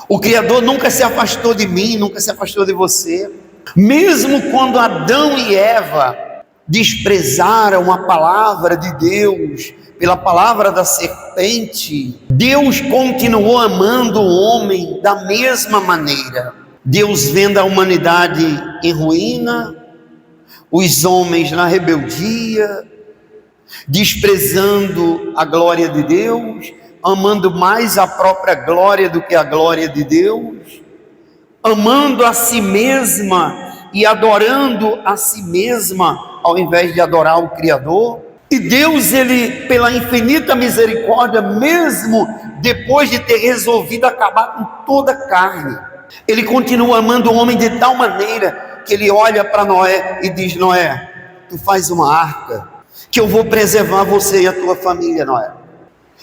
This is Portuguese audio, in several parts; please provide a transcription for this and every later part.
O Criador nunca se afastou de mim, nunca se afastou de você. Mesmo quando Adão e Eva desprezaram a palavra de Deus, pela palavra da serpente, Deus continuou amando o homem da mesma maneira. Deus vendo a humanidade em ruína, os homens na rebeldia, desprezando a glória de Deus, amando mais a própria glória do que a glória de Deus, amando a si mesma e adorando a si mesma, ao invés de adorar o Criador. E Deus, ele, pela infinita misericórdia, mesmo depois de ter resolvido acabar com toda a carne, ele continua amando o homem de tal maneira que ele olha para Noé e diz: Noé, tu faz uma arca, que eu vou preservar você e a tua família, Noé.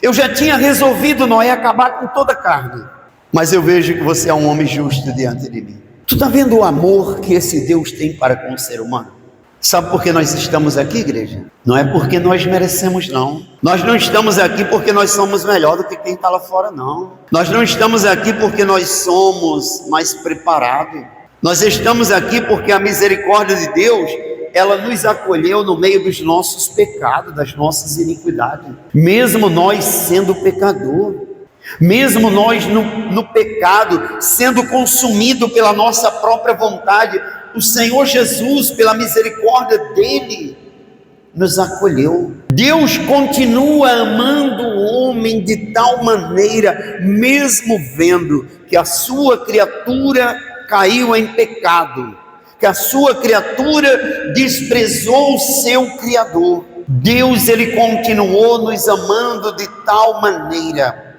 Eu já tinha resolvido, Noé, acabar com toda a carne, mas eu vejo que você é um homem justo diante de mim. Tu está vendo o amor que esse Deus tem para com o ser humano? Sabe por que nós estamos aqui, igreja? Não é porque nós merecemos, não. Nós não estamos aqui porque nós somos melhor do que quem está lá fora, não. Nós não estamos aqui porque nós somos mais preparados. Nós estamos aqui porque a misericórdia de Deus, ela nos acolheu no meio dos nossos pecados, das nossas iniquidades. Mesmo nós sendo pecador, mesmo nós no pecado, sendo consumido pela nossa própria vontade, o Senhor Jesus, pela misericórdia dele, nos acolheu. Deus continua amando o homem de tal maneira, mesmo vendo que a sua criatura caiu em pecado, que a sua criatura desprezou o seu Criador. Deus, ele continuou nos amando de tal maneira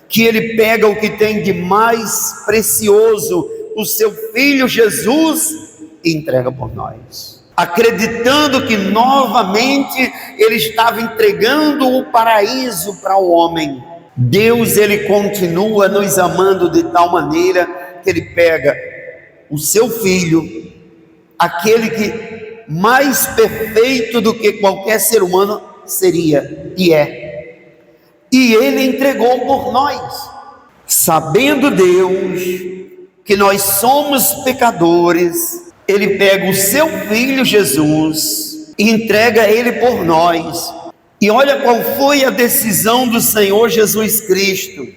que ele pega o que tem de mais precioso, o seu Filho Jesus, e entrega por nós, acreditando que novamente ele estava entregando o paraíso para o homem. Deus, ele continua nos amando de tal maneira que ele pega o seu Filho, aquele que mais perfeito do que qualquer ser humano seria e é, e ele entregou por nós, sabendo Deus que nós somos pecadores. Ele pega o seu Filho Jesus e entrega ele por nós. E olha qual foi a decisão do Senhor Jesus Cristo: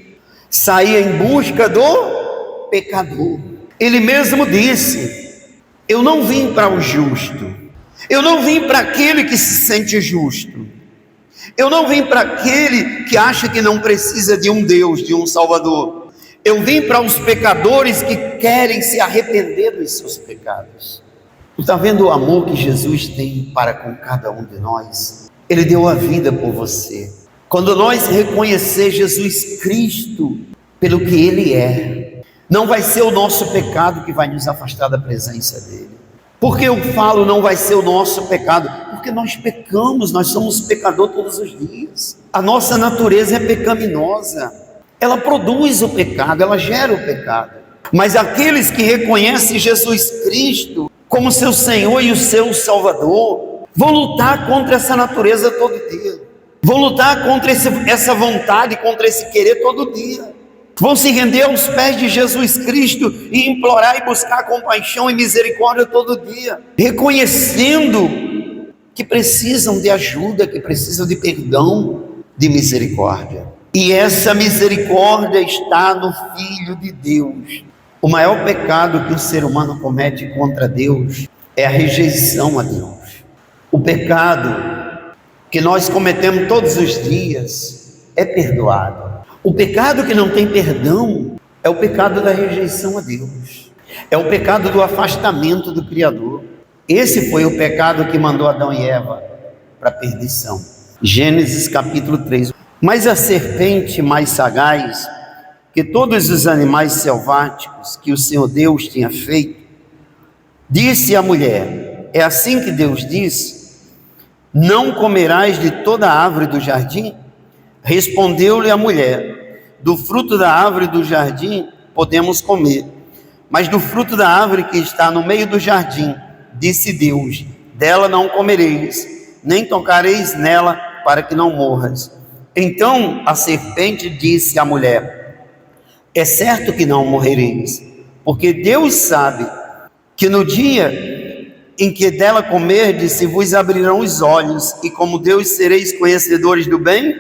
sair em busca do pecador. Ele mesmo disse: eu não vim para o justo, eu não vim para aquele que se sente justo, eu não vim para aquele que acha que não precisa de um Deus, de um Salvador. Eu vim para os pecadores que querem se arrepender dos seus pecados. Tu está vendo o amor que Jesus tem para com cada um de nós? Ele deu a vida por você. Quando nós reconhecer Jesus Cristo pelo que Ele é, não vai ser o nosso pecado que vai nos afastar da presença dEle. Por que eu falo não vai ser o nosso pecado? Porque nós pecamos, nós somos pecadores todos os dias. A nossa natureza é pecaminosa. Ela produz o pecado, ela gera o pecado. Mas aqueles que reconhecem Jesus Cristo como seu Senhor e o seu Salvador, vão lutar contra essa natureza todo dia, vão lutar contra essa vontade, contra esse querer todo dia, vão se render aos pés de Jesus Cristo e implorar e buscar compaixão e misericórdia todo dia, reconhecendo que precisam de ajuda, que precisam de perdão, de misericórdia. E essa misericórdia está no Filho de Deus. O maior pecado que o ser humano comete contra Deus é a rejeição a Deus. O pecado que nós cometemos todos os dias é perdoado. O pecado que não tem perdão é o pecado da rejeição a Deus. É o pecado do afastamento do Criador. Esse foi o pecado que mandou Adão e Eva para a perdição. Gênesis capítulo 3. Mas a serpente mais sagaz que todos os animais selváticos que o Senhor Deus tinha feito, disse à mulher: é assim que Deus disse: não comerás de toda a árvore do jardim? Respondeu-lhe a mulher: do fruto da árvore do jardim podemos comer, mas do fruto da árvore que está no meio do jardim, disse Deus: dela não comereis, nem tocareis nela, para que não morras. Então a serpente disse à mulher: é certo que não morrereis, porque Deus sabe que no dia em que dela comerdes, se vos abrirão os olhos, e como Deus sereis conhecedores do bem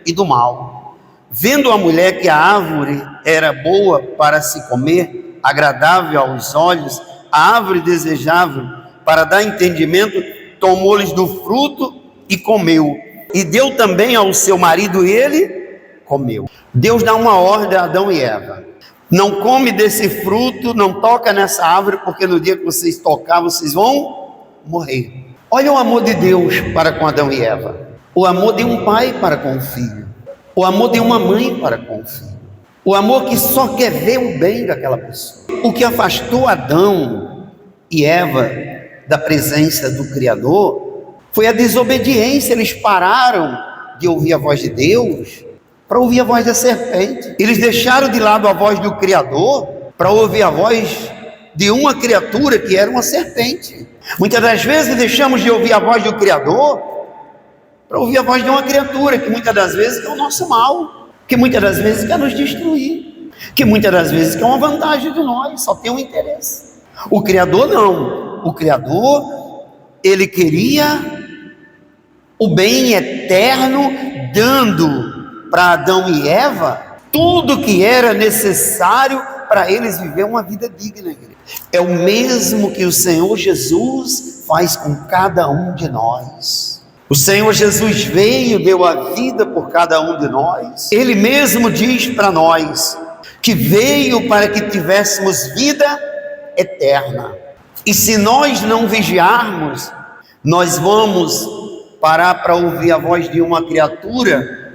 e do mal. Vendo a mulher que a árvore era boa para se comer, agradável aos olhos, a árvore desejável para dar entendimento, tomou-lhes do fruto e comeu, e deu também ao seu marido, e ele comeu. Deus dá uma ordem a Adão e Eva: não come desse fruto, não toca nessa árvore, porque no dia que vocês tocar, vocês vão morrer. Olha o amor de Deus para com Adão e Eva, o amor de um pai para com o filho, o amor de uma mãe para com o filho, o amor que só quer ver o bem daquela pessoa. O que afastou Adão e Eva da presença do Criador foi a desobediência. Eles pararam de ouvir a voz de Deus para ouvir a voz da serpente. Eles deixaram de lado a voz do Criador para ouvir a voz de uma criatura que era uma serpente. Muitas das vezes deixamos de ouvir a voz do Criador para ouvir a voz de uma criatura que muitas das vezes quer o nosso mal, que muitas das vezes quer nos destruir, que muitas das vezes quer uma vantagem de nós, só tem um interesse. O Criador não. O Criador, ele queria o bem eterno, dando para Adão e Eva tudo que era necessário para eles viver uma vida digna. É o mesmo que o Senhor Jesus faz com cada um de nós. O Senhor Jesus veio, deu a vida por cada um de nós. Ele mesmo diz para nós que veio para que tivéssemos vida eterna. E se nós não vigiarmos, nós vamos parar para ouvir a voz de uma criatura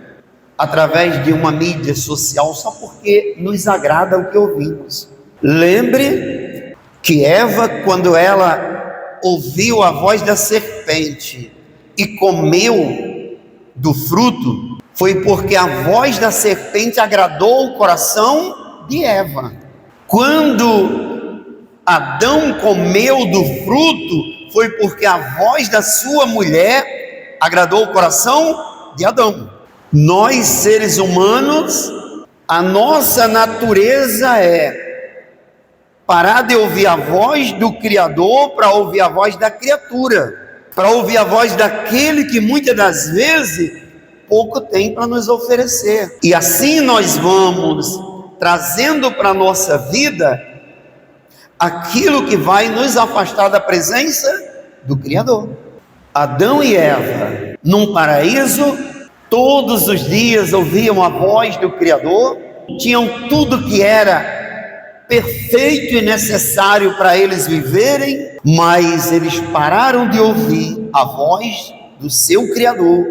através de uma mídia social, só porque nos agrada o que ouvimos. Lembre que Eva, quando ela ouviu a voz da serpente e comeu do fruto, foi porque a voz da serpente agradou o coração de Eva. Quando Adão comeu do fruto, foi porque a voz da sua mulher agradou o coração de Adão. Nós, seres humanos, a nossa natureza é parar de ouvir a voz do Criador para ouvir a voz da criatura, para ouvir a voz daquele que muitas das vezes pouco tem para nos oferecer. E assim nós vamos trazendo para a nossa vida aquilo que vai nos afastar da presença do Criador. Adão e Eva, num paraíso, todos os dias ouviam a voz do Criador, tinham tudo que era perfeito e necessário para eles viverem, mas eles pararam de ouvir a voz do seu Criador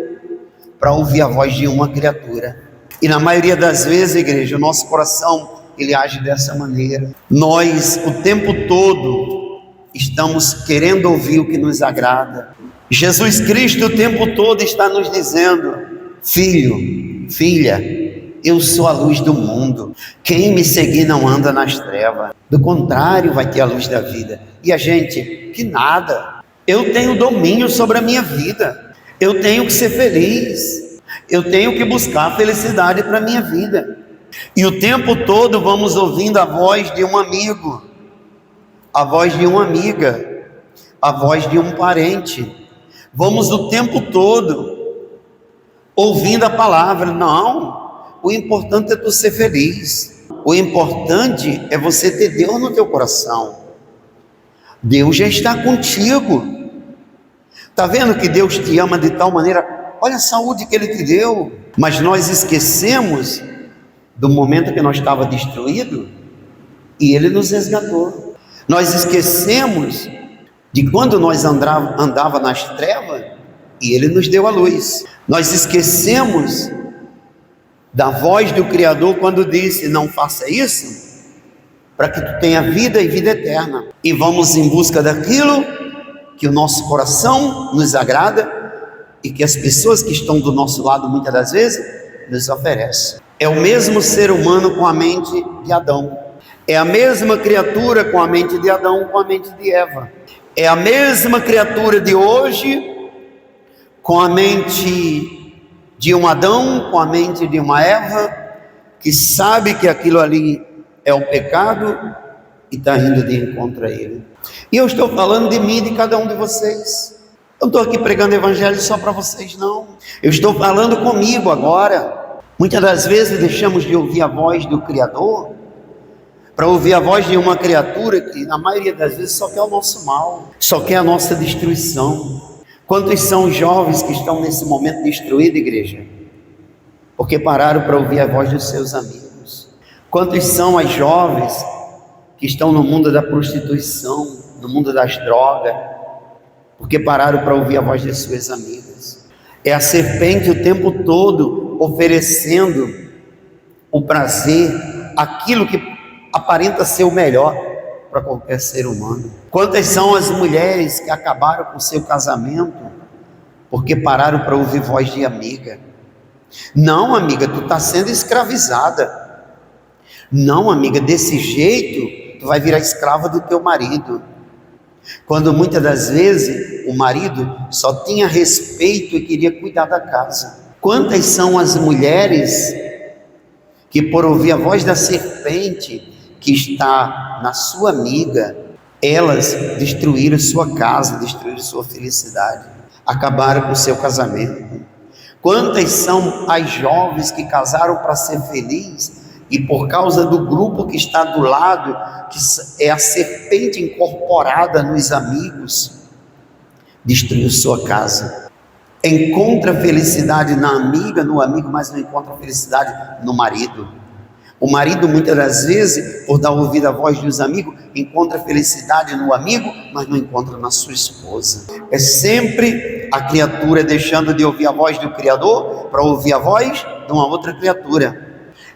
para ouvir a voz de uma criatura. E na maioria das vezes, igreja, o nosso coração, ele age dessa maneira. Nós, o tempo todo, estamos querendo ouvir o que nos agrada. Jesus Cristo o tempo todo está nos dizendo: filho, filha, eu sou a luz do mundo. Quem me seguir não anda nas trevas. Do contrário, vai ter a luz da vida. E a gente, que nada. Eu tenho domínio sobre a minha vida. Eu tenho que ser feliz. Eu tenho que buscar felicidade para a minha vida. E o tempo todo vamos ouvindo a voz de um amigo, a voz de uma amiga, a voz de um parente. Vamos o tempo todo ouvindo a palavra. Não, o importante é tu ser feliz. O importante é você ter Deus no teu coração. Deus já está contigo. Está vendo que Deus te ama de tal maneira? Olha a saúde que Ele te deu. Mas nós esquecemos do momento que nós estava destruído e Ele nos resgatou. Nós esquecemos de quando nós andava nas trevas e Ele nos deu a luz. Nós esquecemos da voz do Criador quando disse: não faça isso, para que tu tenha vida e vida eterna. E vamos em busca daquilo que o nosso coração nos agrada e que as pessoas que estão do nosso lado muitas das vezes nos oferecem. É o mesmo ser humano com a mente de Adão. É a mesma criatura com a mente de Adão, com a mente de Eva. É a mesma criatura de hoje com a mente de um Adão, com a mente de uma Eva, que sabe que aquilo ali é um pecado e está indo de encontro a ele. E eu estou falando de mim e de cada um de vocês. Eu não estou aqui pregando evangelho só para vocês, não. Eu estou falando comigo agora. Muitas das vezes deixamos de ouvir a voz do Criador para ouvir a voz de uma criatura que, na maioria das vezes, só quer o nosso mal, só quer a nossa destruição. Quantos são os jovens que estão nesse momento destruídos, igreja? Porque pararam para ouvir a voz dos seus amigos. Quantos são as jovens que estão no mundo da prostituição, no mundo das drogas, porque pararam para ouvir a voz de suas amigas? É a serpente o tempo todo oferecendo o prazer, aquilo que aparenta ser o melhor para qualquer ser humano. Quantas são as mulheres que acabaram com seu casamento porque pararam para ouvir voz de amiga? Não, amiga, tu está sendo escravizada. Não, amiga, desse jeito tu vai virar escrava do teu marido. Quando muitas das vezes o marido só tinha respeito e queria cuidar da casa. Quantas são as mulheres que, por ouvir a voz da serpente que está na sua amiga, elas destruíram sua casa, destruíram sua felicidade, acabaram com seu casamento? Quantas são as jovens que casaram para ser felizes e por causa do grupo que está do lado, que é a serpente incorporada nos amigos, destruiu sua casa? Encontra felicidade na amiga, no amigo, mas não encontra felicidade no marido. O marido, muitas das vezes, por dar ouvido à voz dos amigos, encontra felicidade no amigo, mas não encontra na sua esposa. É sempre a criatura deixando de ouvir a voz do Criador para ouvir a voz de uma outra criatura.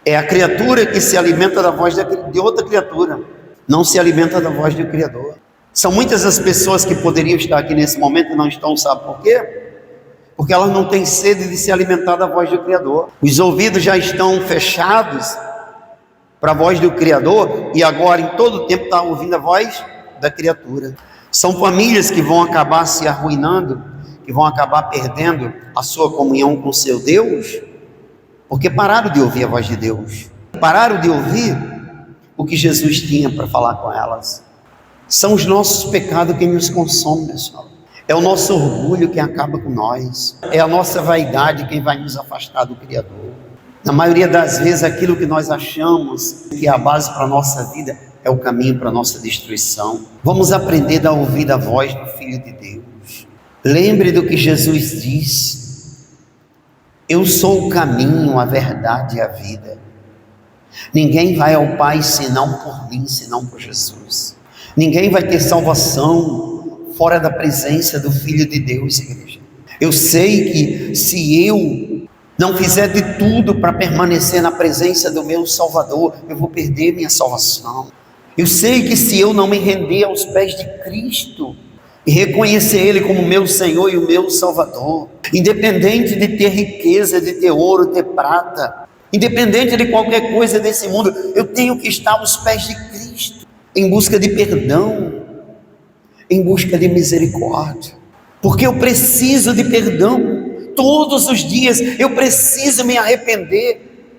É a criatura que se alimenta da voz de outra criatura, não se alimenta da voz do Criador. São muitas as pessoas que poderiam estar aqui nesse momento e não estão, sabe por quê? Porque elas não têm sede de se alimentar da voz do Criador. Os ouvidos já estão fechados para a voz do Criador e agora em todo tempo está ouvindo a voz da criatura. São famílias que vão acabar se arruinando, que vão acabar perdendo a sua comunhão com seu Deus, porque pararam de ouvir a voz de Deus, pararam de ouvir o que Jesus tinha para falar com elas. São os nossos pecados que nos consomem, pessoal. É o nosso orgulho quem acaba com nós, é a nossa vaidade quem vai nos afastar do Criador. Na maioria das vezes, aquilo que nós achamos que é a base para a nossa vida é o caminho para a nossa destruição. Vamos aprender a ouvir a voz do Filho de Deus. Lembre do que Jesus diz: eu sou o caminho, a verdade e a vida. Ninguém vai ao Pai senão por mim, senão por Jesus. Ninguém vai ter salvação fora da presença do Filho de Deus, igreja. Eu sei que se eu não fizer de tudo para permanecer na presença do meu Salvador, eu vou perder minha salvação. Eu sei que se eu não me render aos pés de Cristo e reconhecer Ele como meu Senhor e o meu Salvador, independente de ter riqueza, de ter ouro, ter prata, independente de qualquer coisa desse mundo, eu tenho que estar aos pés de Cristo, em busca de perdão, em busca de misericórdia, porque eu preciso de perdão. Todos os dias eu preciso me arrepender.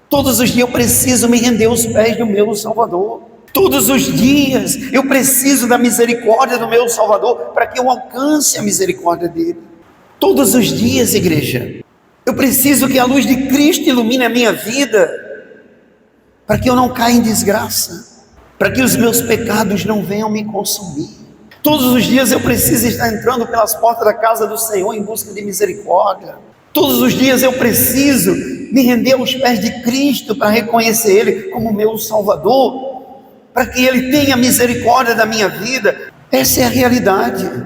Todos os dias eu preciso me render aos pés do meu Salvador. Todos os dias eu preciso da misericórdia do meu Salvador para que eu alcance a misericórdia dele. Todos os dias, igreja, eu preciso que a luz de Cristo ilumine a minha vida para que eu não caia em desgraça, para que os meus pecados não venham me consumir. Todos os dias eu preciso estar entrando pelas portas da casa do Senhor em busca de misericórdia. Todos os dias eu preciso me render aos pés de Cristo para reconhecer Ele como meu Salvador, para que Ele tenha misericórdia da minha vida. Essa é a realidade.